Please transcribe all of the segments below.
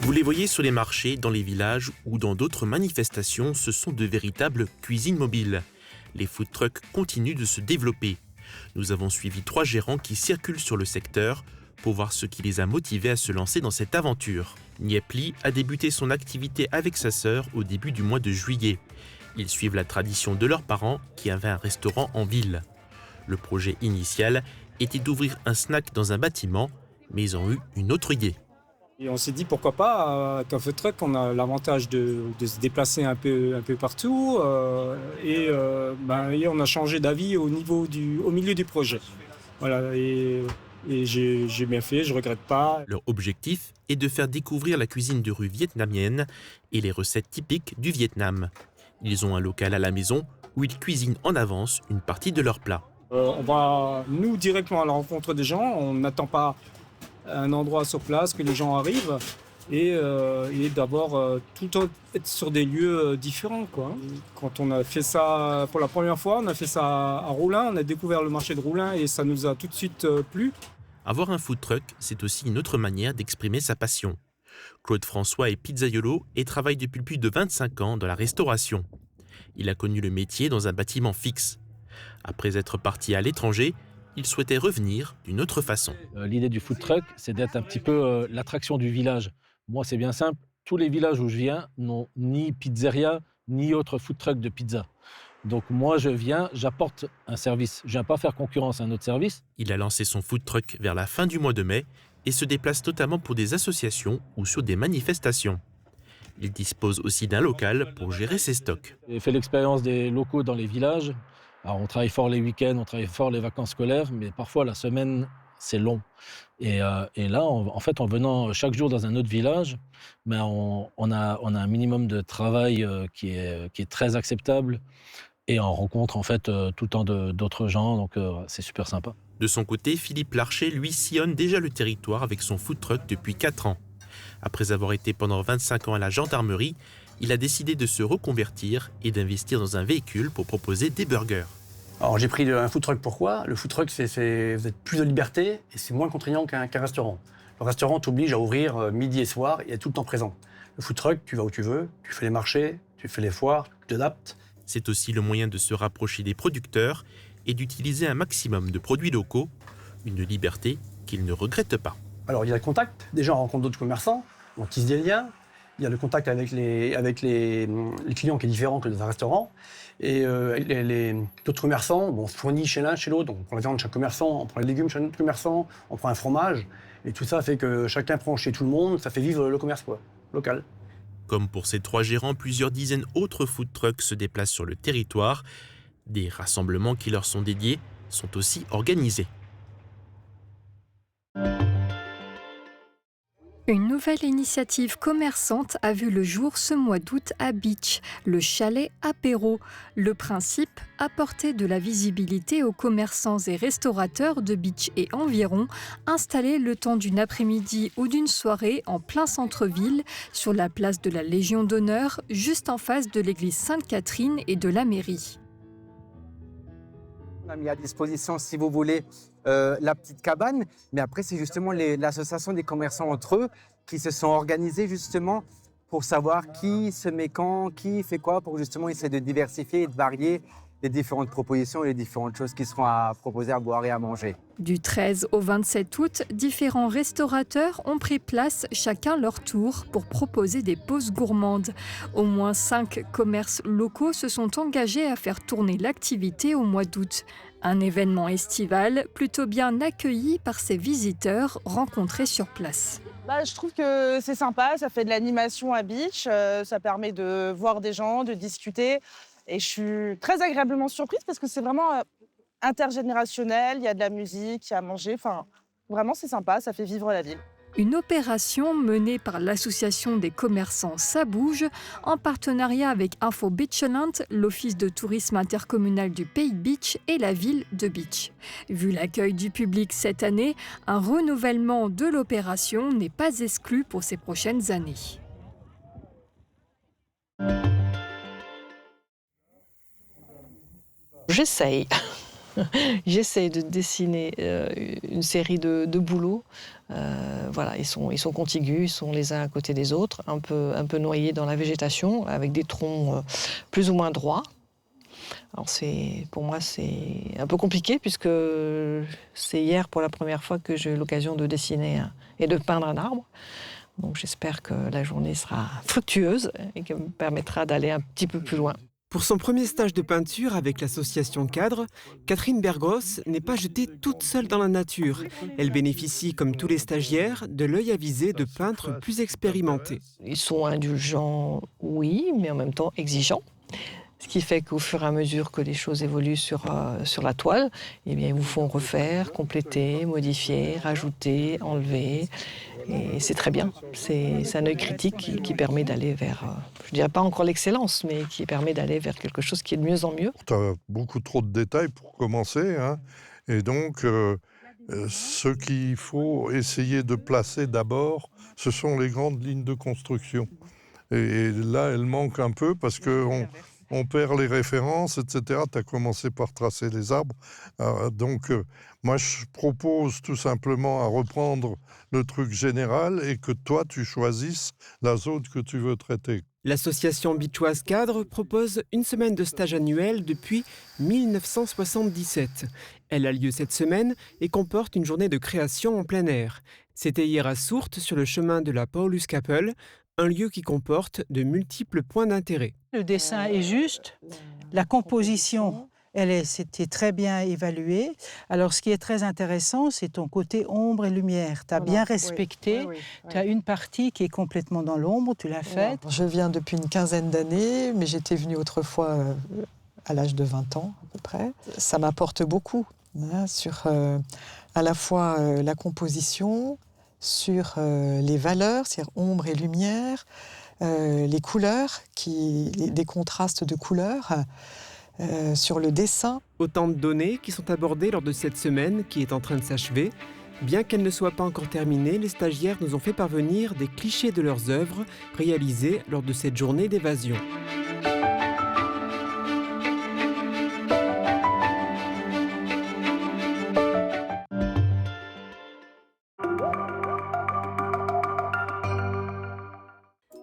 Vous les voyez sur les marchés, dans les villages ou dans d'autres manifestations, ce sont de véritables cuisines mobiles. Les food trucks continuent de se développer. Nous avons suivi 3 gérants qui circulent sur le secteur pour voir ce qui les a motivés à se lancer dans cette aventure. Niepli a débuté son activité avec sa sœur au début du mois de juillet. Ils suivent la tradition de leurs parents qui avaient un restaurant en ville. Le projet initial était d'ouvrir un snack dans un bâtiment, mais ils ont eu une autre idée. Et on s'est dit pourquoi pas, qu'un food truck, on a l'avantage de se déplacer un peu partout. Et on a changé d'avis au milieu du projet. Voilà, et j'ai bien fait, je regrette pas. Leur objectif est de faire découvrir la cuisine de rue vietnamienne et les recettes typiques du Vietnam. Ils ont un local à la maison où ils cuisinent en avance une partie de leurs plats. On va, nous, directement à la rencontre des gens. On n'attend pas un endroit sur place, que les gens arrivent. Et d'abord, tout le temps être sur des lieux différents, quoi. Quand on a fait ça pour la première fois, on a fait ça à Roulin. On a découvert le marché de Roulin et ça nous a tout de suite plu. Avoir un food truck, c'est aussi une autre manière d'exprimer sa passion. Claude François est pizzaiolo et travaille depuis plus de 25 ans dans la restauration. Il a connu le métier dans un bâtiment fixe. Après être parti à l'étranger, il souhaitait revenir d'une autre façon. L'idée du food truck, c'est d'être un petit peu l'attraction du village. Moi, c'est bien simple. Tous les villages où je viens n'ont ni pizzeria, ni autre food truck de pizza. Donc moi, je viens, j'apporte un service. Je ne viens pas faire concurrence à un autre service. Il a lancé son food truck vers la fin du mois de mai et se déplace notamment pour des associations ou sur des manifestations. Il dispose aussi d'un local pour gérer ses stocks. J'ai fait l'expérience des locaux dans les villages. Alors, on travaille fort les week-ends, on travaille fort les vacances scolaires, mais parfois la semaine, c'est long. Et là, en fait, en venant chaque jour dans un autre village, on a un minimum de travail qui est très acceptable. Et on rencontre en fait tout le temps d'autres gens, donc c'est super sympa. De son côté, Philippe Larcher, lui, sillonne déjà le territoire avec son food truck depuis 4 ans. Après avoir été pendant 25 ans à la gendarmerie, il a décidé de se reconvertir et d'investir dans un véhicule pour proposer des burgers. Alors j'ai pris un food truck, pourquoi ? Le food truck, vous avez plus de liberté et c'est moins contraignant qu'un restaurant. Le restaurant t'oblige à ouvrir midi et soir et être tout le temps présent. Le food truck, tu vas où tu veux, tu fais les marchés, tu fais les foires, tu t'adaptes. C'est aussi le moyen de se rapprocher des producteurs et d'utiliser un maximum de produits locaux, une liberté qu'il ne regrette pas. Alors il y a le contact, déjà on rencontre d'autres commerçants, on tisse des liens. Il y a le contact avec les clients qui est différent que dans un restaurant. Et d'autres commerçants, on fournit chez l'un, chez l'autre. Donc on prend la viande chez un commerçant, on prend les légumes chez un autre commerçant, on prend un fromage. Et tout ça fait que chacun prend chez tout le monde, ça fait vivre le commerce local. Comme pour ces 3 gérants, plusieurs dizaines d'autres food trucks se déplacent sur le territoire. Des rassemblements qui leur sont dédiés sont aussi organisés. Une nouvelle initiative commerçante a vu le jour ce mois d'août à Beach, le chalet apéro. Le principe, apporter de la visibilité aux commerçants et restaurateurs de Beach et environ, installés le temps d'une après-midi ou d'une soirée en plein centre-ville, sur la place de la Légion d'honneur, juste en face de l'église Sainte-Catherine et de la mairie. On a mis à disposition, si vous voulez, la petite cabane, mais après c'est justement l'association des commerçants entre eux qui se sont organisés justement pour savoir qui se met quand, qui fait quoi, pour justement essayer de diversifier et de varier les différentes propositions et les différentes choses qui seront à proposer à boire et à manger. Du 13 au 27 août, différents restaurateurs ont pris place chacun leur tour pour proposer des pauses gourmandes. Au moins 5 commerces locaux se sont engagés à faire tourner l'activité au mois d'août. Un événement estival plutôt bien accueilli par ces visiteurs rencontrés sur place. Je trouve que c'est sympa, ça fait de l'animation à Beach, ça permet de voir des gens, de discuter. Et je suis très agréablement surprise parce que c'est vraiment intergénérationnel, il y a de la musique, il y a à manger, vraiment c'est sympa, ça fait vivre la ville. Une opération menée par l'association des commerçants Ça Bouge en partenariat avec Info Beachland, l'office de tourisme intercommunal du Pays de Beach et la ville de Beach. Vu l'accueil du public cette année, un renouvellement de l'opération n'est pas exclu pour ces prochaines années. J'essaye. J'essaie de dessiner une série de bouleaux. Voilà, ils sont contigus, ils sont les uns à côté des autres, un peu noyés dans la végétation, avec des troncs plus ou moins droits. Alors pour moi, c'est un peu compliqué puisque c'est hier pour la première fois que j'ai eu l'occasion de dessiner et de peindre un arbre. Donc j'espère que la journée sera fructueuse et qu'elle me permettra d'aller un petit peu plus loin. Pour son premier stage de peinture avec l'association Cadre, Catherine Bergros n'est pas jetée toute seule dans la nature. Elle bénéficie, comme tous les stagiaires, de l'œil avisé de peintres plus expérimentés. Ils sont indulgents, oui, mais en même temps exigeants. Ce qui fait qu'au fur et à mesure que les choses évoluent sur la toile, eh bien, ils vous font refaire, compléter, modifier, rajouter, enlever. Et c'est très bien. C'est un œil critique qui permet d'aller vers, je ne dirais pas encore l'excellence, mais qui permet d'aller vers quelque chose qui est de mieux en mieux. Tu as beaucoup trop de détails pour commencer, hein. Et donc, ce qu'il faut essayer de placer d'abord, ce sont les grandes lignes de construction. Et là, elles manquent un peu parce qu'on perd les références, etc. Tu as commencé par tracer les arbres. Donc, moi, je propose tout simplement à reprendre le truc général et que toi, tu choisisses la zone que tu veux traiter. L'association Beachoise Cadre propose une semaine de stage annuel depuis 1977. Elle a lieu cette semaine et comporte une journée de création en plein air. C'était hier à Sourtes, sur le chemin de la Pauluskapelle, un lieu qui comporte de multiples points d'intérêt. Le dessin est juste, la composition, c'était très bien évalué. Alors, ce qui est très intéressant, c'est ton côté ombre et lumière. Tu as bien respecté. Tu as une partie qui est complètement dans l'ombre, tu l'as faite. Je viens depuis une quinzaine d'années, mais j'étais venue autrefois à l'âge de 20 ans à peu près. Ça m'apporte beaucoup sur à la fois la composition, sur les valeurs, c'est-à-dire ombre et lumière, les couleurs, des contrastes de couleurs, sur le dessin. Autant de données qui sont abordées lors de cette semaine qui est en train de s'achever. Bien qu'elle ne soit pas encore terminée, les stagiaires nous ont fait parvenir des clichés de leurs œuvres réalisées lors de cette journée d'évasion.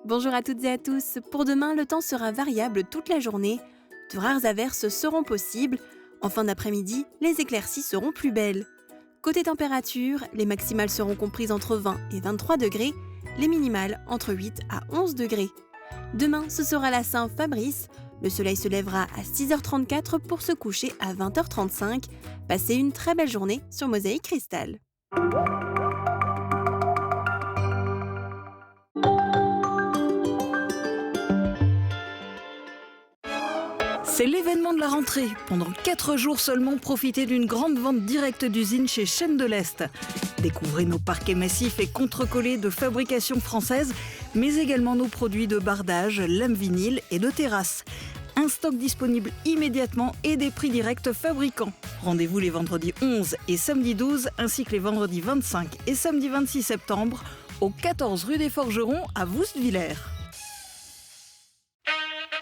Bonjour à toutes et à tous. Pour demain, le temps sera variable toute la journée. De rares averses seront possibles. En fin d'après-midi, les éclaircies seront plus belles. Côté température, les maximales seront comprises entre 20 et 23 degrés, les minimales entre 8 à 11 degrés. Demain, ce sera la Saint-Fabrice. Le soleil se lèvera à 6h34 pour se coucher à 20h35. Passez une très belle journée sur Mosaïque Cristal. C'est l'événement de la rentrée. Pendant 4 jours seulement, profitez d'une grande vente directe d'usine chez Chaîne de l'Est. Découvrez nos parquets massifs et contre-collés de fabrication française, mais également nos produits de bardage, lames vinyle et de terrasse. Un stock disponible immédiatement et des prix directs fabricants. Rendez-vous les vendredis 11 et samedi 12, ainsi que les vendredis 25 et samedi 26 septembre, au 14 rue des Forgerons à Voustvillers.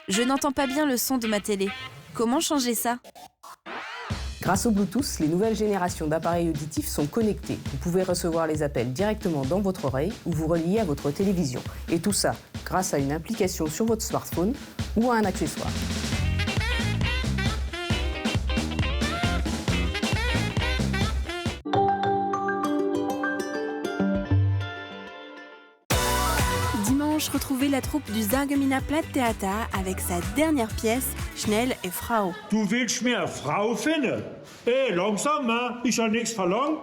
Je n'entends pas bien le son de ma télé. Comment changer ça ? Grâce au Bluetooth, les nouvelles générations d'appareils auditifs sont connectés. Vous pouvez recevoir les appels directement dans votre oreille ou vous relier à votre télévision. Et tout ça grâce à une application sur votre smartphone ou à un accessoire. Retrouvez la troupe du Sarregueminer Platttheater avec sa dernière pièce, Schnell et Frau. Du willst mir eine Frau finden? Langsam, hein? Ich habe nichts verlangt.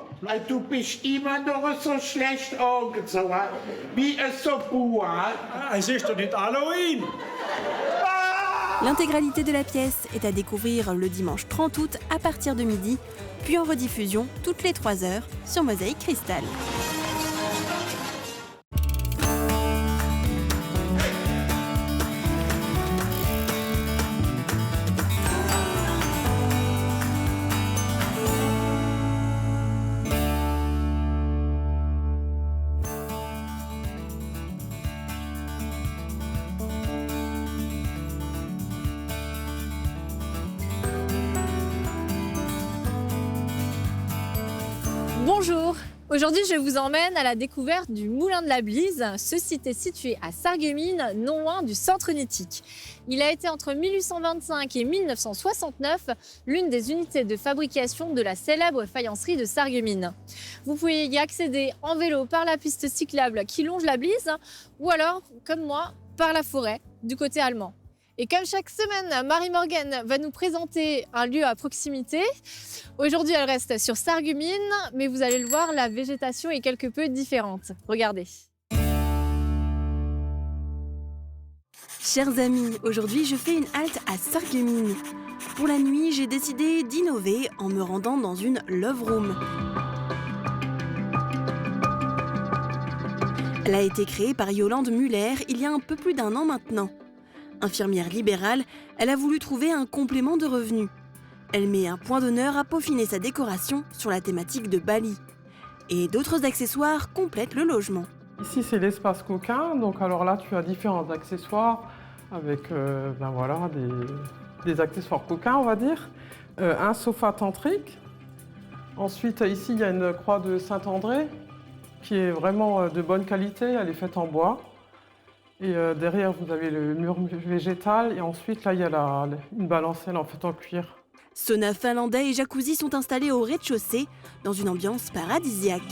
Du bist immer noch so schlecht angezogen, wie ein Soboa. Es ist doch nicht Halloween. L'intégralité de la pièce est à découvrir le dimanche 30 août à partir de midi, puis en rediffusion toutes les 3 heures sur Mosaïque Cristal. Aujourd'hui, je vous emmène à la découverte du Moulin de la Blise. Ce site est situé à Sarreguemines, non loin du centre nautique. Il a été entre 1825 et 1969 l'une des unités de fabrication de la célèbre faïencerie de Sarreguemines. Vous pouvez y accéder en vélo par la piste cyclable qui longe la Blise ou alors, comme moi, par la forêt du côté allemand. Et comme chaque semaine, Marie-Morgane va nous présenter un lieu à proximité. Aujourd'hui, elle reste sur Sarreguemines, mais vous allez le voir, la végétation est quelque peu différente. Regardez. Chers amis, aujourd'hui je fais une halte à Sarreguemines. Pour la nuit, j'ai décidé d'innover en me rendant dans une love room. Elle a été créée par Yolande Muller il y a un peu plus d'1 an maintenant. Infirmière libérale, elle a voulu trouver un complément de revenus. Elle met un point d'honneur à peaufiner sa décoration sur la thématique de Bali. Et d'autres accessoires complètent le logement. Ici, c'est l'espace coquin. Donc alors là, tu as différents accessoires avec des accessoires coquins, on va dire. Un sofa tantrique. Ensuite, ici, il y a une croix de Saint-André qui est vraiment de bonne qualité. Elle est faite en bois. Et derrière, vous avez le mur végétal. Et ensuite, là, il y a une balancelle en fait en cuir. Sauna finlandais et jacuzzi sont installés au rez-de-chaussée dans une ambiance paradisiaque.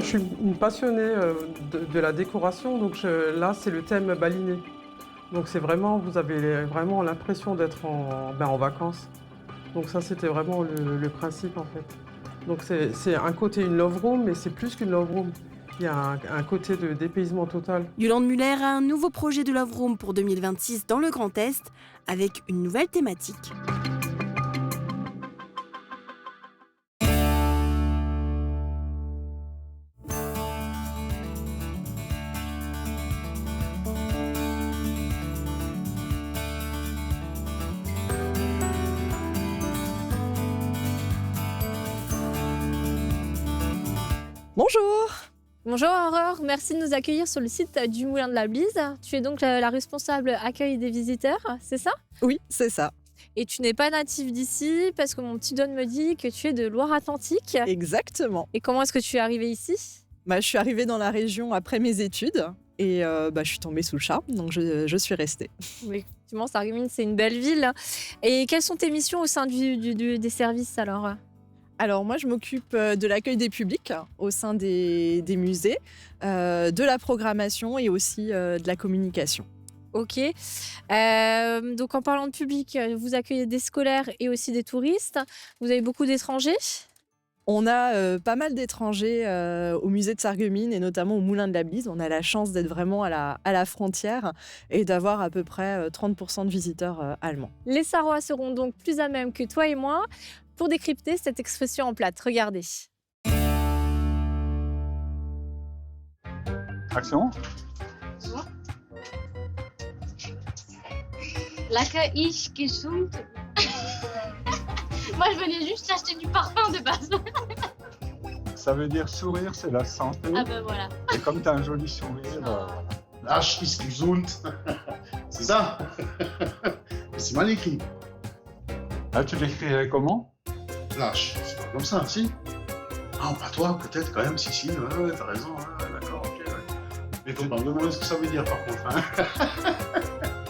Je suis une passionnée de la décoration. Donc là, c'est le thème baliné. Donc c'est vraiment, vous avez vraiment l'impression d'être en vacances. Donc ça, c'était vraiment le principe en fait. Donc c'est un côté une love room, mais c'est plus qu'une love room. Il y a un côté de dépaysement total. Yolande Muller a un nouveau projet de Love Room pour 2026 dans le Grand Est, avec une nouvelle thématique. Bonjour. Bonjour Aurore, merci de nous accueillir sur le site du Moulin de la Blise. Tu es donc la responsable accueil des visiteurs, c'est ça? Oui, c'est ça. Et tu n'es pas native d'ici parce que mon petit Don me dit que tu es de Loire-Atlantique. Exactement. Et comment est-ce que tu es arrivée ici? Je suis arrivée dans la région après mes études et je suis tombée sous le charme, donc je suis restée. Oui, effectivement, Sarreguemines, c'est une belle ville. Et quelles sont tes missions au sein des services alors? Alors moi, je m'occupe de l'accueil des publics au sein des musées, de la programmation et aussi de la communication. Ok. Donc en parlant de public, vous accueillez des scolaires et aussi des touristes. Vous avez beaucoup d'étrangers? On a pas mal d'étrangers au musée de Sarreguemines et notamment au Moulin de la Blise. On a la chance d'être vraiment à la frontière et d'avoir à peu près 30% de visiteurs allemands. Les Sarrois seront donc plus à même que toi et moi pour décrypter cette expression en plate. Regardez. Action. Lecker ich gesund. Moi, je venais juste acheter du parfum de base. Ça veut dire sourire, c'est la santé. Ah ben voilà. Et comme tu as un joli sourire... Lach ist gesund. C'est ça. C'est mal écrit. Ah, tu l'écrirais comment? Lâche, c'est pas comme ça, si. Ah, pas toi, peut-être quand même, si, ouais, t'as raison, d'accord, ok, ouais. Mais faut pas me demander ce que ça veut dire par contre, hein.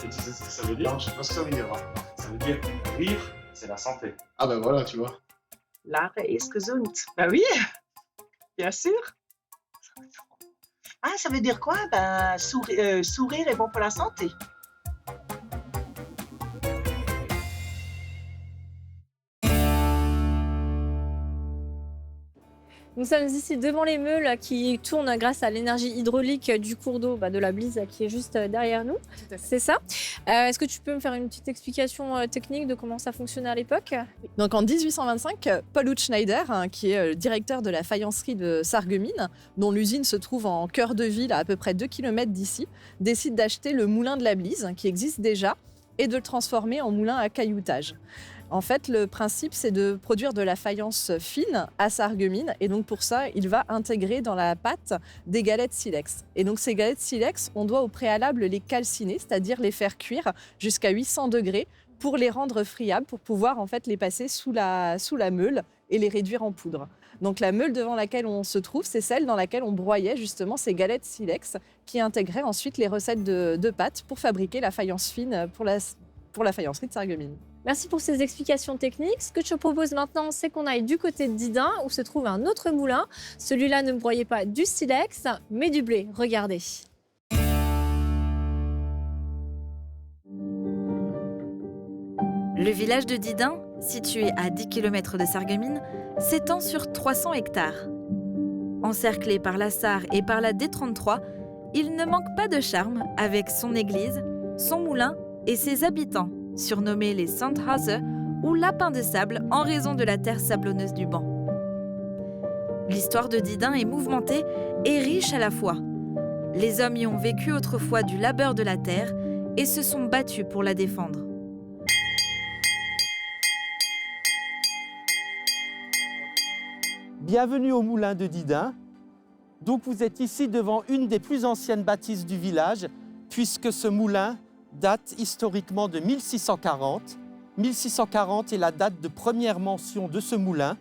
Et tu sais ce que ça veut dire? Non, je sais pas ce que ça veut dire. Ça veut dire rire, c'est la santé. Ah ben voilà, tu vois. Lachen ist gesund. Bah oui, bien sûr. Ah, ça veut dire quoi? Ben, sourire est bon pour la santé. Nous sommes ici devant les meules qui tournent grâce à l'énergie hydraulique du cours d'eau de la Blise qui est juste derrière nous. C'est ça. Est-ce que tu peux me faire une petite explication technique de comment ça fonctionnait à l'époque? Donc en 1825, Paul Schneider, qui est le directeur de la faïencerie de Sarreguemines, dont l'usine se trouve en cœur de ville à peu près 2 km d'ici, décide d'acheter le moulin de la Blise, qui existe déjà, et de le transformer en moulin à cailloutage. En fait, le principe, c'est de produire de la faïence fine à Sarreguemines. Et donc, pour ça, il va intégrer dans la pâte des galettes silex. Et donc, ces galettes silex, on doit au préalable les calciner, c'est-à-dire les faire cuire jusqu'à 800 degrés pour les rendre friables, pour pouvoir en fait les passer sous la meule et les réduire en poudre. Donc la meule devant laquelle on se trouve, c'est celle dans laquelle on broyait justement ces galettes silex qui intégraient ensuite les recettes de pâte pour fabriquer la faïence fine pour la faïencerie de Sarreguemines. Merci pour ces explications techniques. Ce que je te propose maintenant, c'est qu'on aille du côté de Didin, où se trouve un autre moulin. Celui-là ne broyait pas du silex, mais du blé. Regardez. Le village de Didin, situé à 10 km de Sarreguemines, s'étend sur 300 hectares. Encerclé par la Sarre et par la D33, il ne manque pas de charme avec son église, son moulin et ses habitants, surnommés les Sandhase ou lapins de sable en raison de la terre sablonneuse du banc. L'histoire de Didin est mouvementée et riche à la fois. Les hommes y ont vécu autrefois du labeur de la terre et se sont battus pour la défendre. Bienvenue au moulin de Didin. Donc vous êtes ici devant une des plus anciennes bâtisses du village, puisque ce moulin date historiquement de 1640. 1640 est la date de première mention de ce moulin.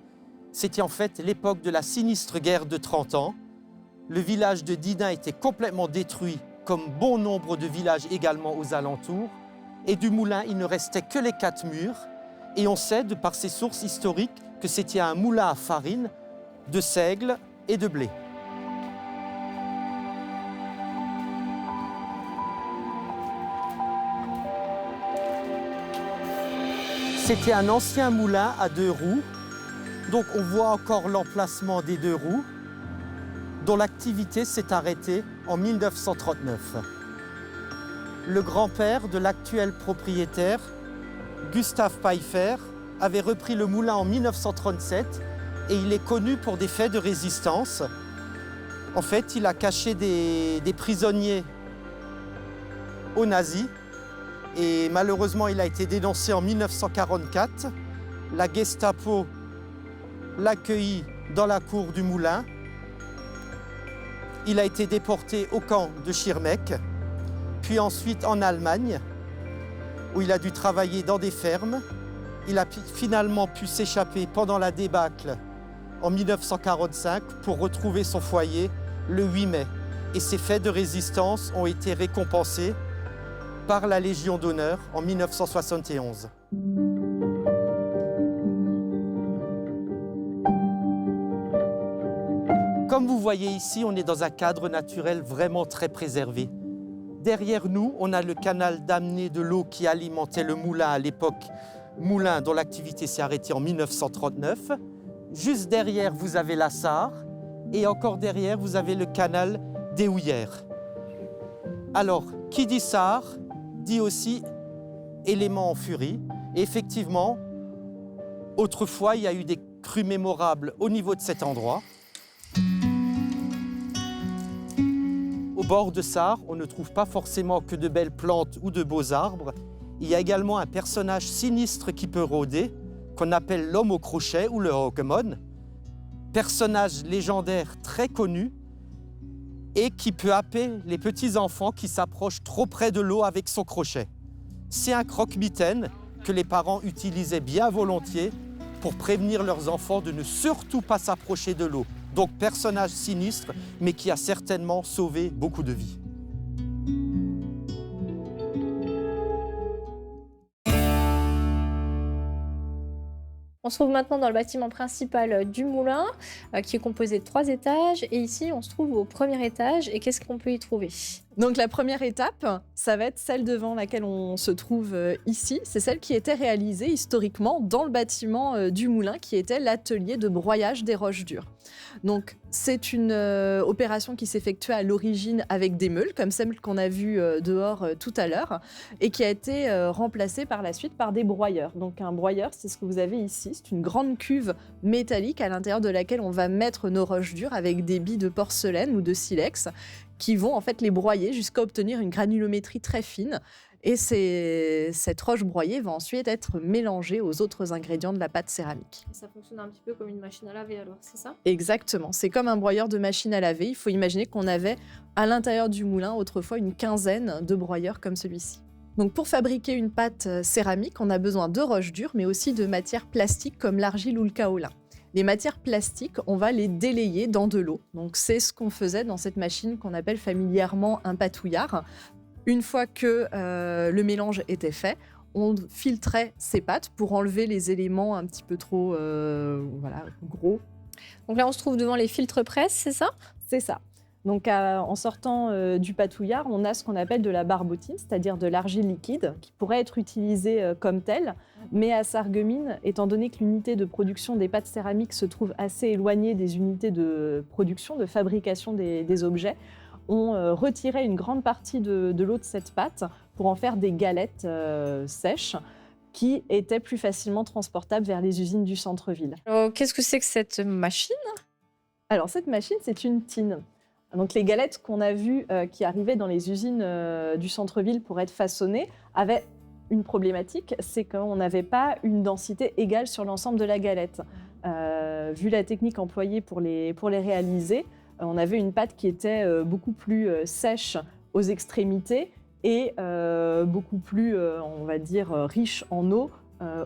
C'était en fait l'époque de la sinistre guerre de 30 ans. Le village de Didin était complètement détruit, comme bon nombre de villages également aux alentours. Et du moulin, il ne restait que les 4 murs. Et on sait, de par ces sources historiques, que c'était un moulin à farine, de seigle et de blé. C'était un ancien moulin à 2 roues, donc on voit encore l'emplacement des 2 roues, dont l'activité s'est arrêtée en 1939. Le grand-père de l'actuel propriétaire, Gustave Pfeiffer, avait repris le moulin en 1937 et il est connu pour des faits de résistance. En fait, il a caché des prisonniers aux nazis et malheureusement, il a été dénoncé en 1944. La Gestapo l'accueillit dans la cour du moulin. Il a été déporté au camp de Schirmeck, puis ensuite en Allemagne, où il a dû travailler dans des fermes. Il a finalement pu s'échapper pendant la débâcle en 1945 pour retrouver son foyer le 8 mai. Et ses faits de résistance ont été récompensés par la Légion d'honneur en 1971. Comme vous voyez ici, on est dans un cadre naturel vraiment très préservé. Derrière nous, on a le canal d'amener de l'eau qui alimentait le moulin à l'époque, moulin dont l'activité s'est arrêtée en 1939. Juste derrière, vous avez la Sarre et encore derrière, vous avez le canal des Houillères. Alors, qui dit Sarre, dit aussi élément en furie. Et effectivement, autrefois, il y a eu des crues mémorables au niveau de cet endroit. Au bord de Sarre, on ne trouve pas forcément que de belles plantes ou de beaux arbres. Il y a également un personnage sinistre qui peut rôder, qu'on appelle l'homme au crochet ou le Hokemon, personnage légendaire très connu et qui peut happer les petits-enfants qui s'approchent trop près de l'eau avec son crochet. C'est un croque-mitaine que les parents utilisaient bien volontiers pour prévenir leurs enfants de ne surtout pas s'approcher de l'eau. Donc personnage sinistre, mais qui a certainement sauvé beaucoup de vies. On se trouve maintenant dans le bâtiment principal du moulin, qui est composé de 3 étages. Et ici, on se trouve au premier étage. Et qu'est-ce qu'on peut y trouver ? Donc la première étape, ça va être celle devant laquelle on se trouve ici. C'est celle qui était réalisée historiquement dans le bâtiment du moulin, qui était l'atelier de broyage des roches dures. Donc c'est une opération qui s'effectuait à l'origine avec des meules, comme celle qu'on a vue dehors tout à l'heure, et qui a été remplacée par la suite par des broyeurs. Donc un broyeur, c'est ce que vous avez ici. C'est une grande cuve métallique à l'intérieur de laquelle on va mettre nos roches dures avec des billes de porcelaine ou de silex qui vont en fait les broyer jusqu'à obtenir une granulométrie très fine. Et cette roche broyée va ensuite être mélangée aux autres ingrédients de la pâte céramique. Ça fonctionne un petit peu comme une machine à laver alors, c'est ça ? Exactement, c'est comme un broyeur de machine à laver. Il faut imaginer qu'on avait à l'intérieur du moulin autrefois une quinzaine de broyeurs comme celui-ci. Donc pour fabriquer une pâte céramique, on a besoin de roches dures mais aussi de matières plastiques comme l'argile ou le kaolin. Les matières plastiques, on va les délayer dans de l'eau. Donc c'est ce qu'on faisait dans cette machine qu'on appelle familièrement un patouillard. Une fois que le mélange était fait, on filtrait ces pâtes pour enlever les éléments un petit peu trop gros. Donc là, on se trouve devant les filtres presse, c'est ça? C'est ça. Donc en sortant du patouillard, on a ce qu'on appelle de la barbotine, c'est-à-dire de l'argile liquide, qui pourrait être utilisée comme telle, mais à Sarreguemines, étant donné que l'unité de production des pâtes céramiques se trouve assez éloignée des unités de production, de fabrication des objets, on retirait une grande partie de l'eau de cette pâte pour en faire des galettes sèches qui étaient plus facilement transportables vers les usines du centre-ville. Qu'est-ce que c'est que cette machine? Alors cette machine, c'est une tine. Donc les galettes qu'on a vues qui arrivaient dans les usines du centre-ville pour être façonnées avaient une problématique, c'est qu'on n'avait pas une densité égale sur l'ensemble de la galette. Vu la technique employée pour les réaliser, on avait une pâte qui était beaucoup plus sèche aux extrémités et beaucoup plus, on va dire, riche en eau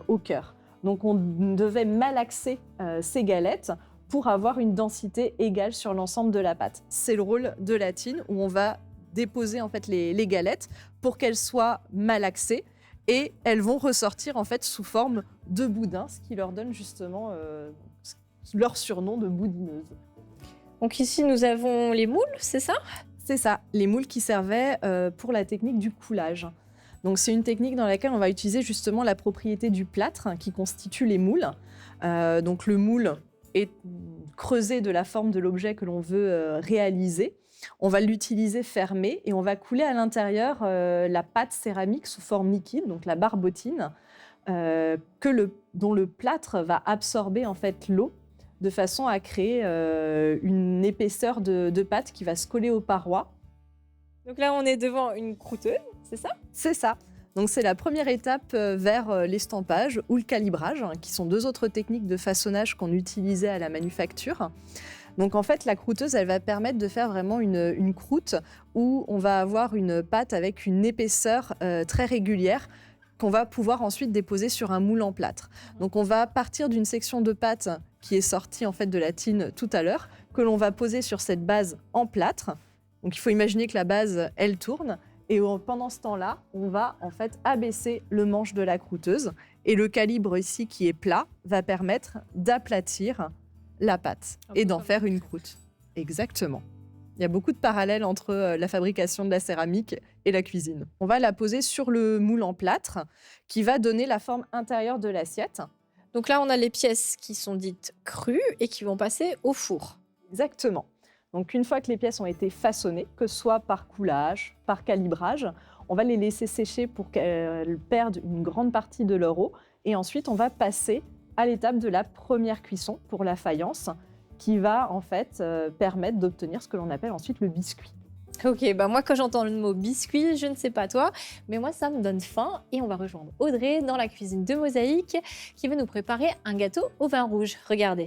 au cœur. Donc on devait malaxer ces galettes pour avoir une densité égale sur l'ensemble de la pâte. C'est le rôle de la tine où on va déposer en fait les galettes pour qu'elles soient malaxées et elles vont ressortir en fait sous forme de boudin, ce qui leur donne justement leur surnom de boudineuses. Donc ici nous avons les moules, c'est ça? C'est ça, les moules qui servaient pour la technique du coulage. Donc c'est une technique dans laquelle on va utiliser justement la propriété du plâtre qui constitue les moules. Donc le moule est creusé de la forme de l'objet que l'on veut réaliser. On va l'utiliser fermé et on va couler à l'intérieur la pâte céramique sous forme liquide, donc la barbotine, dont le plâtre va absorber en fait l'eau de façon à créer une épaisseur de pâte qui va se coller aux parois. Donc là, on est devant une croûteuse, c'est ça? C'est ça. Donc c'est la première étape vers l'estampage ou le calibrage, qui sont deux autres techniques de façonnage qu'on utilisait à la manufacture. Donc en fait, la croûteuse, elle va permettre de faire vraiment une croûte où on va avoir une pâte avec une épaisseur très régulière qu'on va pouvoir ensuite déposer sur un moule en plâtre. Donc on va partir d'une section de pâte qui est sortie en fait de la tine tout à l'heure, que l'on va poser sur cette base en plâtre. Donc il faut imaginer que la base, elle tourne. Et pendant ce temps-là, on va en fait abaisser le manche de la croûteuse. Et le calibre ici qui est plat va permettre d'aplatir la pâte et d'en faire une croûte. Exactement. Il y a beaucoup de parallèles entre la fabrication de la céramique et la cuisine. On va la poser sur le moule en plâtre qui va donner la forme intérieure de l'assiette. Donc là, on a les pièces qui sont dites crues et qui vont passer au four. Exactement. Donc une fois que les pièces ont été façonnées, que ce soit par coulage, par calibrage, on va les laisser sécher pour qu'elles perdent une grande partie de leur eau. Et ensuite, on va passer à l'étape de la première cuisson pour la faïence, qui va en fait permettre d'obtenir ce que l'on appelle ensuite le biscuit. Ok, bah moi quand j'entends le mot biscuit, je ne sais pas toi, mais moi ça me donne faim et on va rejoindre Audrey dans la cuisine de Mosaïque qui va nous préparer un gâteau au vin rouge. Regardez.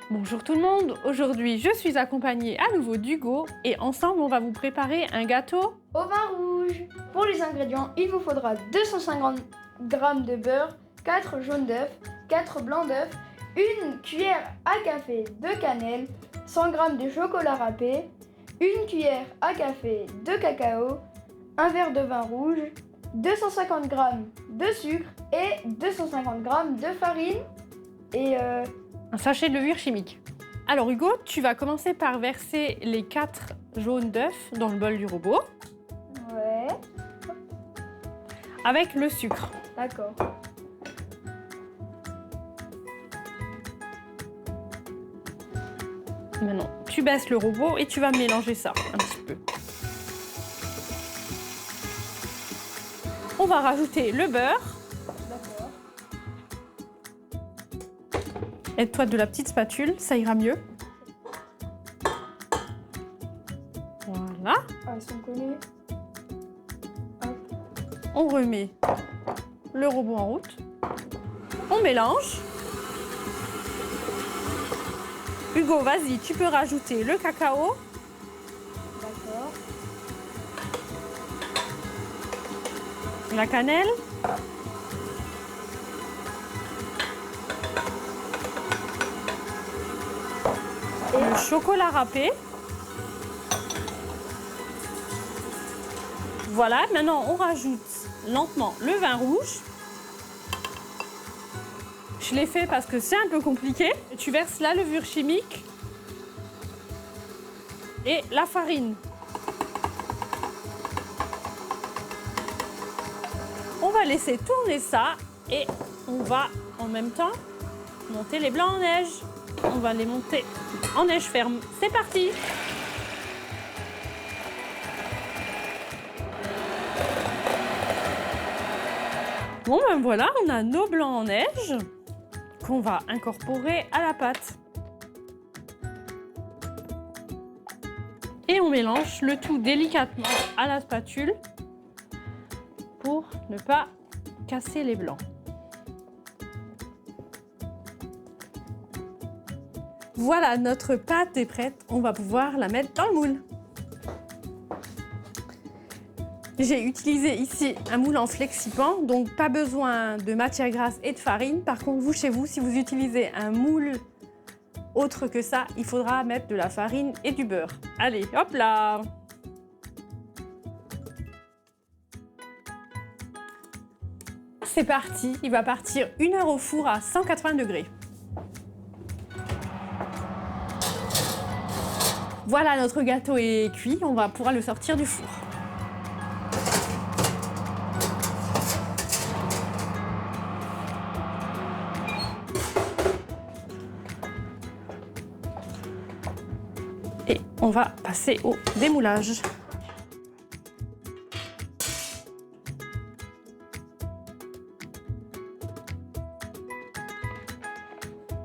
Bonjour tout le monde, aujourd'hui je suis accompagnée à nouveau d'Hugo et ensemble on va vous préparer un gâteau au vin rouge. Pour les ingrédients, il vous faudra 250 g de beurre, 4 jaunes d'œufs, 4 blancs d'œufs, une cuillère à café de cannelle, 100 g de chocolat râpé, une cuillère à café de cacao, un verre de vin rouge, 250 g de sucre et 250 g de farine et un sachet de levure chimique. Alors Hugo, tu vas commencer par verser les 4 jaunes d'œufs dans le bol du robot. Ouais. Avec le sucre. D'accord. Maintenant, tu baisses le robot et tu vas mélanger ça un petit peu. On va rajouter le beurre. D'accord. Aide-toi de la petite spatule, ça ira mieux. Voilà. Ah, ils sont collés. On remet le robot en route. On mélange. Hugo, vas-y, tu peux rajouter le cacao. D'accord. La cannelle. chocolat râpé. Voilà, maintenant on rajoute lentement le vin rouge. Je l'ai fait parce que c'est un peu compliqué. Tu verses la levure chimique et la farine. On va laisser tourner ça et on va en même temps monter les blancs en neige. On va les monter en neige ferme. C'est parti! Bon ben voilà, on a nos blancs en neige qu'on va incorporer à la pâte. Et on mélange le tout délicatement à la spatule pour ne pas casser les blancs. Voilà, notre pâte est prête. On va pouvoir la mettre dans le moule. J'ai utilisé ici un moule en flexipan, donc pas besoin de matière grasse et de farine. Par contre, vous, chez vous, si vous utilisez un moule autre que ça, il faudra mettre de la farine et du beurre. Allez, hop là! C'est parti, il va partir 1 heure au four à 180 degrés. Voilà, notre gâteau est cuit, on va pouvoir le sortir du four. Et on va passer au démoulage.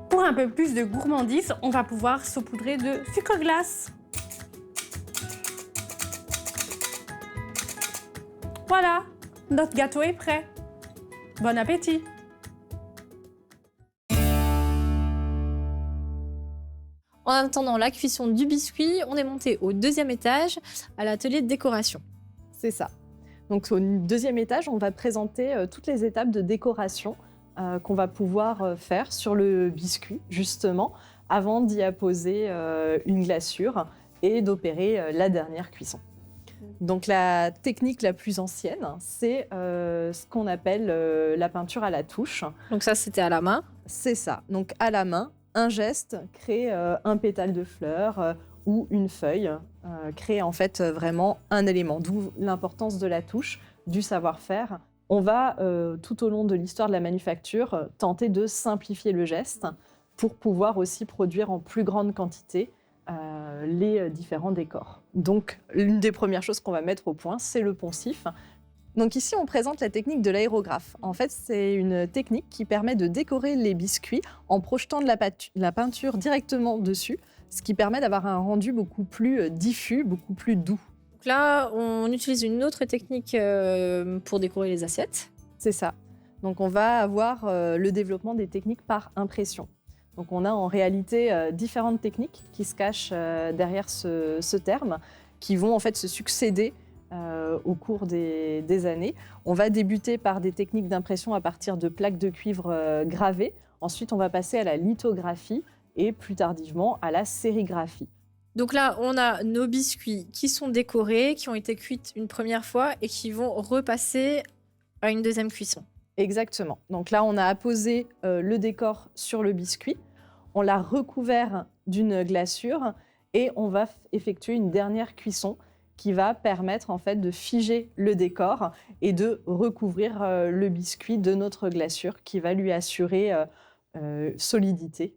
Pour un peu plus de gourmandise, on va pouvoir saupoudrer de sucre glace. Voilà, notre gâteau est prêt. Bon appétit! En attendant la cuisson du biscuit, on est monté au 2e étage à l'atelier de décoration. C'est ça. Donc au 2e étage, on va présenter toutes les étapes de décoration qu'on va pouvoir faire sur le biscuit, justement, avant d'y apposer une glaçure et d'opérer la dernière cuisson. Donc la technique la plus ancienne, c'est ce qu'on appelle la peinture à la touche. Donc ça, c'était à la main? C'est ça. Donc à la main, un geste crée un pétale de fleur ou une feuille, crée en fait vraiment un élément, d'où l'importance de la touche, du savoir-faire. On va, tout au long de l'histoire de la manufacture, tenter de simplifier le geste pour pouvoir aussi produire en plus grande quantité les différents décors. Donc, l'une des premières choses qu'on va mettre au point, c'est le poncif. Donc ici, on présente la technique de l'aérographe. En fait, c'est une technique qui permet de décorer les biscuits en projetant de la peinture directement dessus, ce qui permet d'avoir un rendu beaucoup plus diffus, beaucoup plus doux. Donc là, on utilise une autre technique pour décorer les assiettes. C'est ça. Donc on va avoir le développement des techniques par impression. Donc on a en réalité différentes techniques qui se cachent derrière ce terme, qui vont en fait se succéder au cours des années. On va débuter par des techniques d'impression à partir de plaques de cuivre gravées. Ensuite, on va passer à la lithographie et plus tardivement à la sérigraphie. Donc là, on a nos biscuits qui sont décorés, qui ont été cuits une première fois et qui vont repasser à une deuxième cuisson. Exactement. Donc là, on a apposé le décor sur le biscuit, on l'a recouvert d'une glaçure et on va effectuer une dernière cuisson qui va permettre en fait de figer le décor et de recouvrir le biscuit de notre glaçure qui va lui assurer solidité.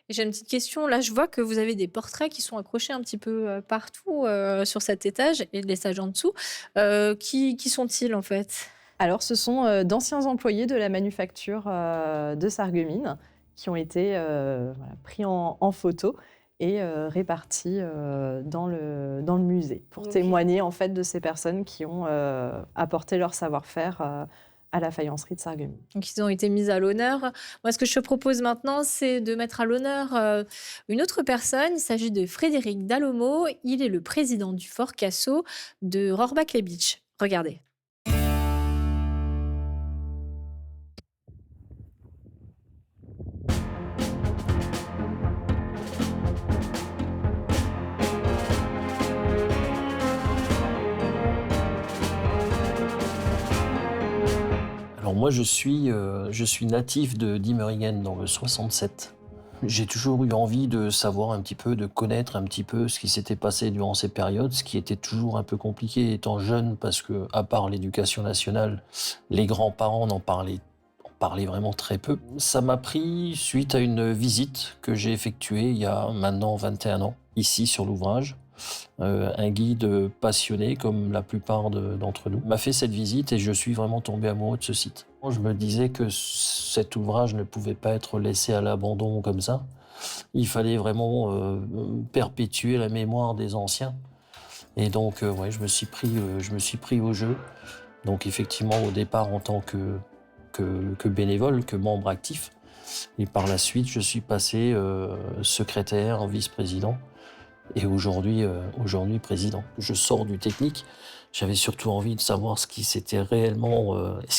Et j'ai une petite question, là je vois que vous avez des portraits qui sont accrochés un petit peu partout sur cet étage et les étages en dessous. Qui sont-ils en fait? Alors ce sont d'anciens employés de la manufacture de Sarreguemines qui ont été pris en photo et répartis dans le musée pour témoigner en fait de ces personnes qui ont apporté leur savoir-faire à la faïencerie de Sarreguemines. Donc ils ont été mis à l'honneur. Moi, ce que je te propose maintenant, c'est de mettre à l'honneur une autre personne. Il s'agit de Frédéric Dalomo. Il est le président du Fort Cassot de Rohrbach-les-Bitches. Regardez. Moi, je suis natif de Diemeringen dans le 67. J'ai toujours eu envie de savoir un petit peu, de connaître un petit peu ce qui s'était passé durant ces périodes, ce qui était toujours un peu compliqué étant jeune, parce que, à part l'éducation nationale, les grands-parents en parlaient vraiment très peu. Ça m'a pris suite à une visite que j'ai effectuée il y a maintenant 21 ans, ici sur l'ouvrage. Un guide passionné, comme la plupart d'entre nous, m'a fait cette visite et je suis vraiment tombé amoureux de ce site. Je me disais que cet ouvrage ne pouvait pas être laissé à l'abandon comme ça. Il fallait vraiment perpétuer la mémoire des anciens. Et donc, ouais, je me suis pris au jeu. Donc, effectivement, au départ, en tant que bénévole, que membre actif. Et par la suite, je suis passé secrétaire, vice-président. Et aujourd'hui président. Je sors du technique. J'avais surtout envie de savoir ce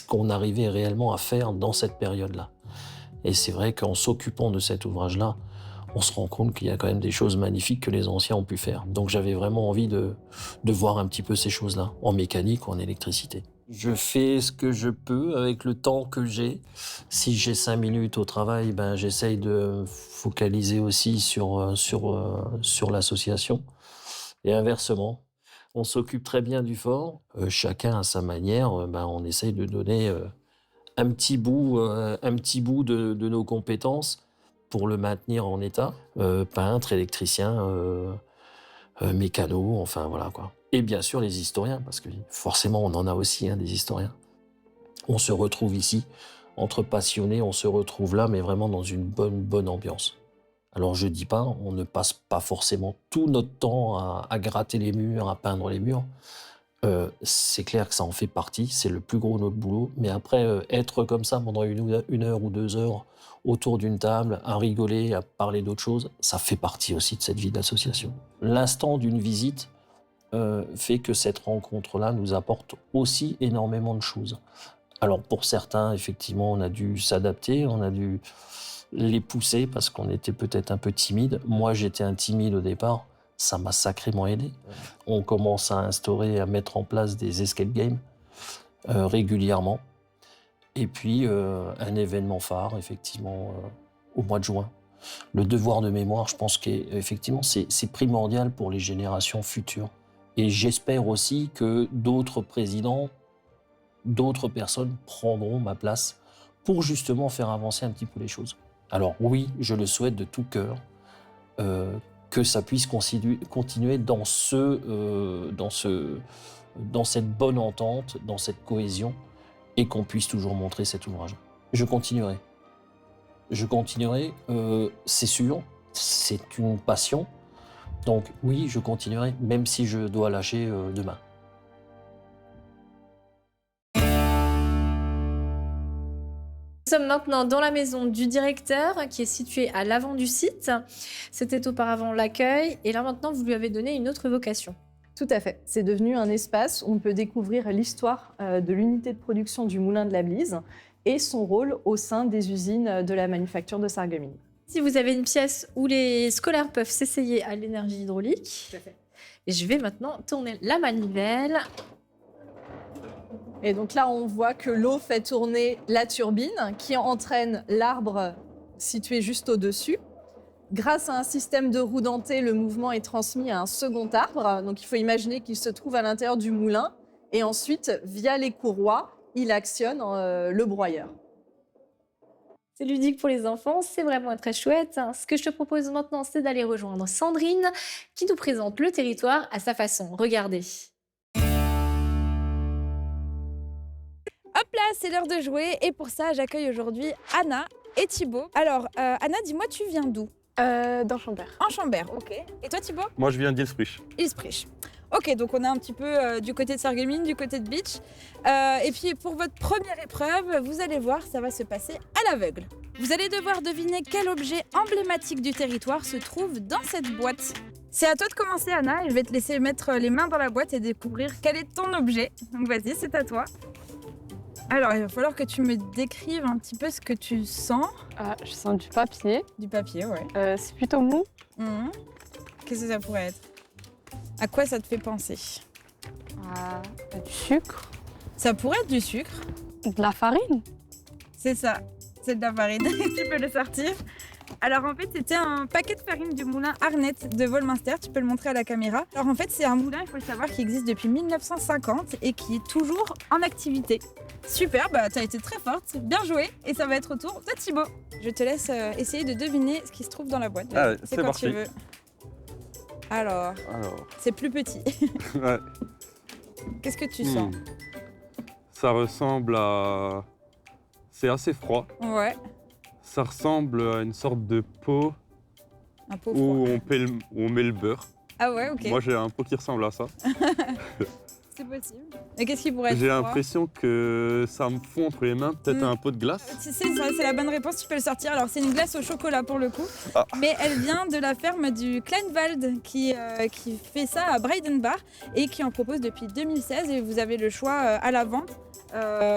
qu'on arrivait réellement à faire dans cette période-là. Et c'est vrai qu'en s'occupant de cet ouvrage-là, on se rend compte qu'il y a quand même des choses magnifiques que les anciens ont pu faire. Donc j'avais vraiment envie de voir un petit peu ces choses-là, en mécanique ou en électricité. Je fais ce que je peux avec le temps que j'ai. Si j'ai 5 minutes au travail, j'essaye de focaliser aussi sur l'association. Et inversement, on s'occupe très bien du fort. Chacun à sa manière, on essaye de donner un petit bout de nos compétences pour le maintenir en état. Peintre, électricien, mécano, enfin voilà quoi. Et bien sûr les historiens, parce que forcément on en a aussi des historiens. On se retrouve ici, entre passionnés, on se retrouve là, mais vraiment dans une bonne ambiance. Alors je dis pas, on ne passe pas forcément tout notre temps à gratter les murs, à peindre les murs. C'est clair que ça en fait partie, c'est le plus gros de notre boulot. Mais après, être comme ça pendant une heure ou 2 heures autour d'une table, à rigoler, à parler d'autres choses, ça fait partie aussi de cette vie d'association. L'instant d'une visite fait que cette rencontre-là nous apporte aussi énormément de choses. Alors pour certains, effectivement, on a dû s'adapter, on a dû les pousser parce qu'on était peut-être un peu timide. Moi, j'étais un timide au départ. Ça m'a sacrément aidé. On commence à instaurer, à mettre en place des escape games régulièrement. Et puis, un événement phare, effectivement, au mois de juin. Le devoir de mémoire, je pense qu'effectivement, c'est primordial pour les générations futures. Et j'espère aussi que d'autres présidents, d'autres personnes prendront ma place pour justement faire avancer un petit peu les choses. Alors oui, je le souhaite de tout cœur, que ça puisse continuer dans cette bonne entente, dans cette cohésion, et qu'on puisse toujours montrer cet ouvrage. Je continuerai. C'est sûr, c'est une passion. Donc oui, je continuerai, même si je dois lâcher demain. Nous sommes maintenant dans la maison du directeur qui est située à l'avant du site. C'était auparavant l'accueil et là maintenant vous lui avez donné une autre vocation. Tout à fait. C'est devenu un espace où on peut découvrir l'histoire de l'unité de production du Moulin de la Blise et son rôle au sein des usines de la manufacture de Sarreguemines. Si vous avez une pièce où les scolaires peuvent s'essayer à l'énergie hydraulique, et je vais maintenant tourner la manivelle. Et donc là, on voit que l'eau fait tourner la turbine qui entraîne l'arbre situé juste au-dessus. Grâce à un système de roues dentées, le mouvement est transmis à un second arbre. Donc il faut imaginer qu'il se trouve à l'intérieur du moulin. Et ensuite, via les courroies, il actionne le broyeur. C'est ludique pour les enfants, c'est vraiment très chouette. Ce que je te propose maintenant, c'est d'aller rejoindre Sandrine qui nous présente le territoire à sa façon. Regardez. Hop là, c'est l'heure de jouer et pour ça, j'accueille aujourd'hui Anna et Thibaut. Alors, Anna, dis-moi, tu viens d'où? Dans Chambert. En Chambert, ok. Et toi, Thibaut? Moi, je viens d'Ilsprich. Ilsprich. Ok, donc on est un petit peu du côté de Sarreguemines, du côté de Beach. Et puis pour votre première épreuve, vous allez voir, ça va se passer à l'aveugle. Vous allez devoir deviner quel objet emblématique du territoire se trouve dans cette boîte. C'est à toi de commencer, Anna, et je vais te laisser mettre les mains dans la boîte et découvrir quel est ton objet. Donc vas-y, c'est à toi. Alors, il va falloir que tu me décrives un petit peu ce que tu sens. Je sens du papier. Du papier, ouais. C'est plutôt mou. Qu'est-ce que ça pourrait être? À quoi ça te fait penser? Du sucre. Ça pourrait être du sucre. De la farine? C'est ça, c'est de la farine. Tu peux le sortir. Alors en fait, c'était un paquet de farine du moulin Arnett de Volminster. Tu peux le montrer à la caméra. Alors en fait, c'est un moulin, il faut le savoir, qui existe depuis 1950 et qui est toujours en activité. Super, bah t'as été très forte, bien joué. Et ça va être au tour de Thibaut. Je te laisse essayer de deviner ce qui se trouve dans la boîte. Ah, c'est quand parti. tu veux. Alors, c'est plus petit. Ouais. Qu'est-ce que tu sens? Ça ressemble à... C'est assez froid. Ouais, Ça ressemble à une sorte de pot un pot où froid. on met le beurre. Ah ouais, ok. Moi, j'ai un pot qui ressemble à ça. C'est possible. Et qu'est-ce qui pourrait être J'ai froid? l'impression que ça me fond entre les mains, peut-être un pot de glace. C'est la bonne réponse, tu peux le sortir. Alors c'est une glace au chocolat pour le coup, mais elle vient de la ferme du Kleinwald qui fait ça à Breidenbach et qui en propose depuis 2016 et vous avez le choix à la vente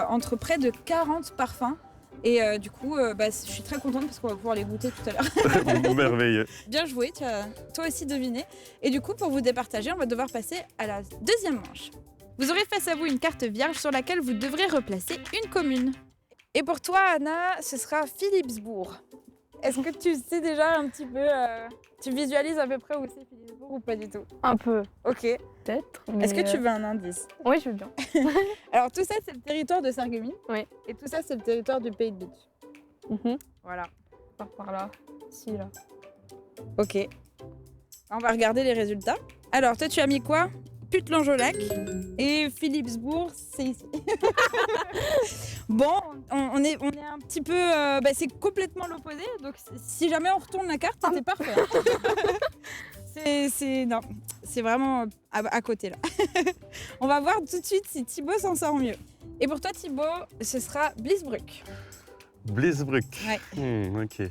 entre près de 40 parfums. Et du coup, je suis très contente parce qu'on va pouvoir les goûter tout à l'heure. Merveilleux. Bien joué, tu as toi aussi deviné. Et du coup, pour vous départager, on va devoir passer à la deuxième manche. Vous aurez face à vous une carte vierge sur laquelle vous devrez replacer une commune. Et pour toi, Anna, ce sera Philipsbourg. Est-ce que tu sais déjà un petit peu, tu visualises à peu près où c'est Philipsbourg ou pas du tout? Un peu. Ok. Peut-être. Est-ce que tu veux un indice? Oui, je veux bien. Alors tout ça, c'est le territoire de Sarreguemines. Oui. Et tout ça, c'est le territoire du Pays de Bitche. Voilà. Par là. Ici, là. Ok. On va regarder les résultats. Alors, toi, tu as mis quoi? Putlangeolac et Philipsbourg, c'est ici. Bon, on est un petit peu... c'est complètement l'opposé, donc si jamais on retourne la carte, c'était parfait. Non, c'est vraiment à côté, là. On va voir tout de suite si Thibaut s'en sort mieux. Et pour toi, Thibaut, ce sera Blisbruck. Blisbruck. Ouais. Ok.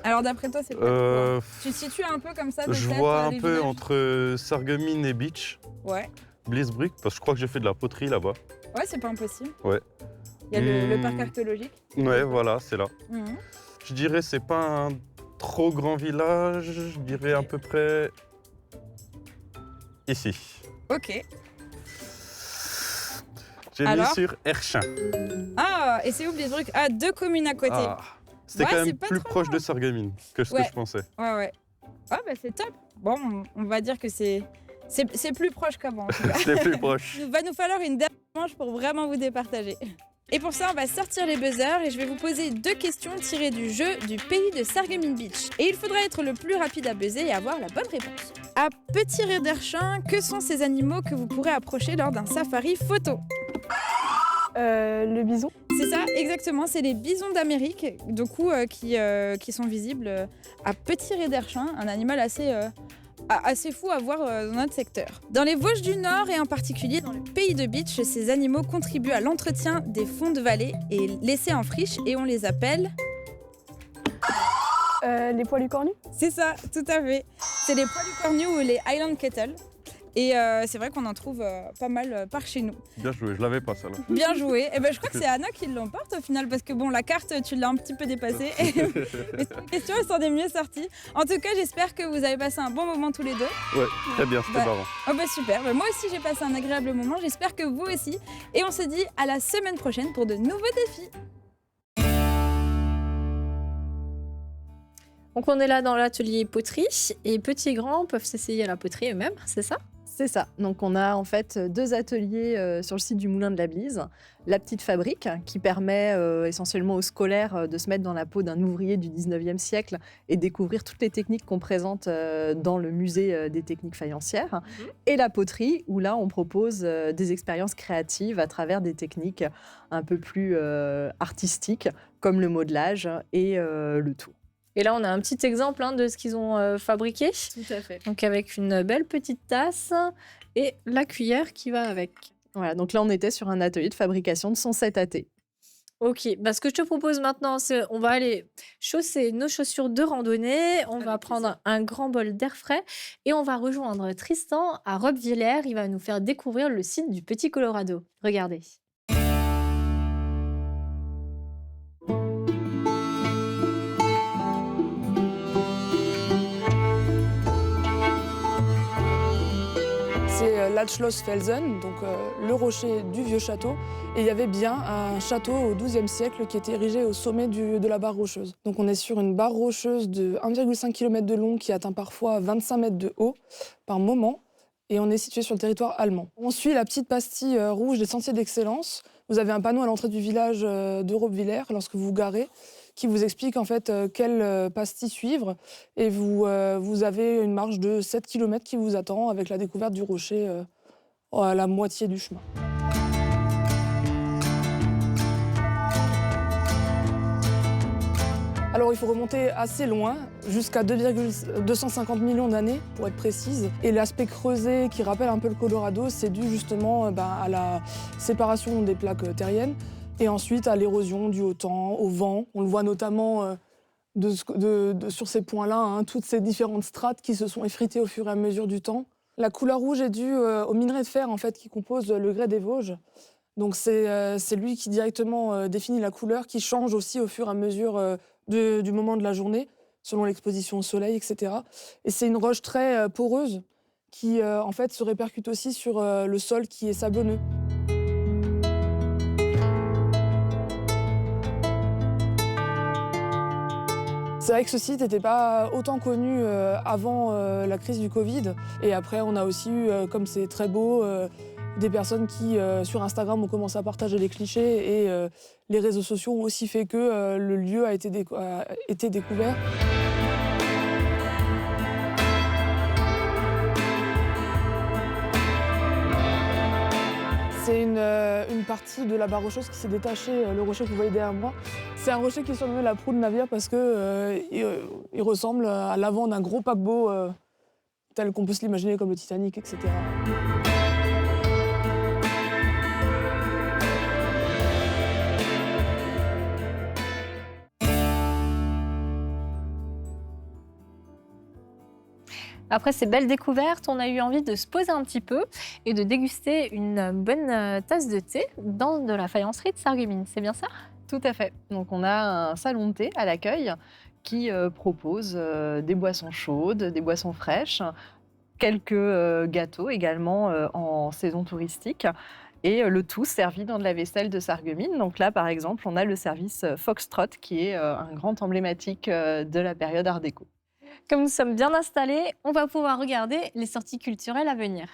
Alors d'après toi, c'est quoi? Tu te situes un peu comme ça de Je tête, vois un les peu villages? entre Sarreguemines et Bitche. Ouais. Blisbruck, parce que je crois que j'ai fait de la poterie là-bas. Ouais, c'est pas impossible. Ouais. Il y a le parc archéologique. Ouais, voilà, c'est là. Mhm. Je dirais c'est pas un trop grand village, je dirais à peu près ici. Ok. J'ai mis Alors sur Erchin. Ah, et c'est où Blisbruck? Ah, 2 communes à côté. Ah, c'était Ouais, quand c'est même pas plus trop proche loin. de Sarreguemines que ce Ouais. que je pensais. Ouais. Ah, bah c'est top. Bon, on va dire que c'est plus proche qu'avant. en tout cas. C'était plus proche. Il va nous falloir une dernière manche pour vraiment vous départager. Et pour ça, on va sortir les buzzers et je vais vous poser 2 questions tirées du jeu du pays de Sarreguemines Beach. Et il faudra être le plus rapide à buzzer et avoir la bonne réponse. À Petit Rederchin, que sont ces animaux que vous pourrez approcher lors d'un safari photo? Le bison. C'est ça, exactement. C'est les bisons d'Amérique, du coup, qui sont visibles à Petit Rederchin, un animal assez fou à voir dans notre secteur. Dans les Vosges du Nord et en particulier dans le pays de Bitche, ces animaux contribuent à l'entretien des fonds de vallée et laissés en friche et on les appelle... Les poilus cornus. C'est ça, tout à fait. C'est les poilus cornus ou les Highland Kettle. Et c'est vrai qu'on en trouve pas mal par chez nous. Bien joué, je l'avais pas ça là. Bien joué. Et ben je crois que c'est Anna qui l'emporte au final parce que bon, la carte, tu l'as un petit peu dépassée. Mais ces questions, elles sont des mieux sorties. En tout cas, j'espère que vous avez passé un bon moment tous les deux. Ouais, très bien, c'était marrant. Oh bah super. Bah moi aussi, j'ai passé un agréable moment. J'espère que vous aussi. Et on se dit à la semaine prochaine pour de nouveaux défis. Donc on est là dans l'atelier poterie et petits et grands peuvent s'essayer à la poterie eux-mêmes, c'est ça? C'est ça. Donc on a en fait 2 ateliers sur le site du Moulin de la Blise. La petite fabrique qui permet essentiellement aux scolaires de se mettre dans la peau d'un ouvrier du 19e siècle et découvrir toutes les techniques qu'on présente dans le musée des techniques faïencières. Et la poterie où là on propose des expériences créatives à travers des techniques un peu plus artistiques comme le modelage et le tout. Et là, on a un petit exemple de ce qu'ils ont fabriqué. Tout à fait. Donc avec une belle petite tasse et la cuillère qui va avec. Voilà, donc là, on était sur un atelier de fabrication de son set à thé. Ok, ce que je te propose maintenant, c'est on va aller chausser nos chaussures de randonnée, on va prendre un grand bol d'air frais et on va rejoindre Tristan à Roquevillers. Il va nous faire découvrir le site du Petit Colorado. Regardez. C'est l'Altschlossfelsen, donc le rocher du vieux château. Et il y avait bien un château au XIIe siècle qui était érigé au sommet de la barre rocheuse. Donc on est sur une barre rocheuse de 1,5 km de long qui atteint parfois 25 mètres de haut par moment. Et on est situé sur le territoire allemand. On suit la petite pastille rouge des sentiers d'excellence. Vous avez un panneau à l'entrée du village de Robwiller lorsque vous vous garez, qui vous explique en fait quelle pastille suivre. Et vous avez une marche de 7 km qui vous attend avec la découverte du rocher à la moitié du chemin. Alors il faut remonter assez loin, jusqu'à 250 millions d'années pour être précise. Et l'aspect creusé qui rappelle un peu le Colorado, c'est dû justement à la séparation des plaques terriennes et ensuite à l'érosion due au temps, au vent. On le voit notamment sur ces points-là, hein, toutes ces différentes strates qui se sont effritées au fur et à mesure du temps. La couleur rouge est due au minerai de fer en fait, qui compose le grès des Vosges. Donc c'est lui qui directement définit la couleur, qui change aussi au fur et à mesure du moment de la journée, selon l'exposition au soleil, etc. Et c'est une roche très poreuse qui en fait se répercute aussi sur le sol qui est sablonneux. C'est vrai que ce site n'était pas autant connu avant la crise du Covid. Et après, on a aussi eu, comme c'est très beau, des personnes qui, sur Instagram, ont commencé à partager les clichés et les réseaux sociaux ont aussi fait que le lieu a été découvert. C'est une partie de la barre rocheuse qui s'est détachée, le rocher que vous voyez derrière moi. C'est un rocher qui est surnommé la proue de navire parce qu'il ressemble à l'avant d'un gros paquebot tel qu'on peut se l'imaginer comme le Titanic, etc. Après ces belles découvertes, on a eu envie de se poser un petit peu et de déguster une bonne tasse de thé dans de la faïencerie de Sarreguemines. C'est bien ça? Tout à fait. Donc on a un salon de thé à l'accueil qui propose des boissons chaudes, des boissons fraîches, quelques gâteaux également en saison touristique. Et le tout servi dans de la vaisselle de Sarreguemines. Donc là, par exemple, on a le service Foxtrot, qui est un grand emblématique de la période Art déco. Comme nous sommes bien installés, on va pouvoir regarder les sorties culturelles à venir.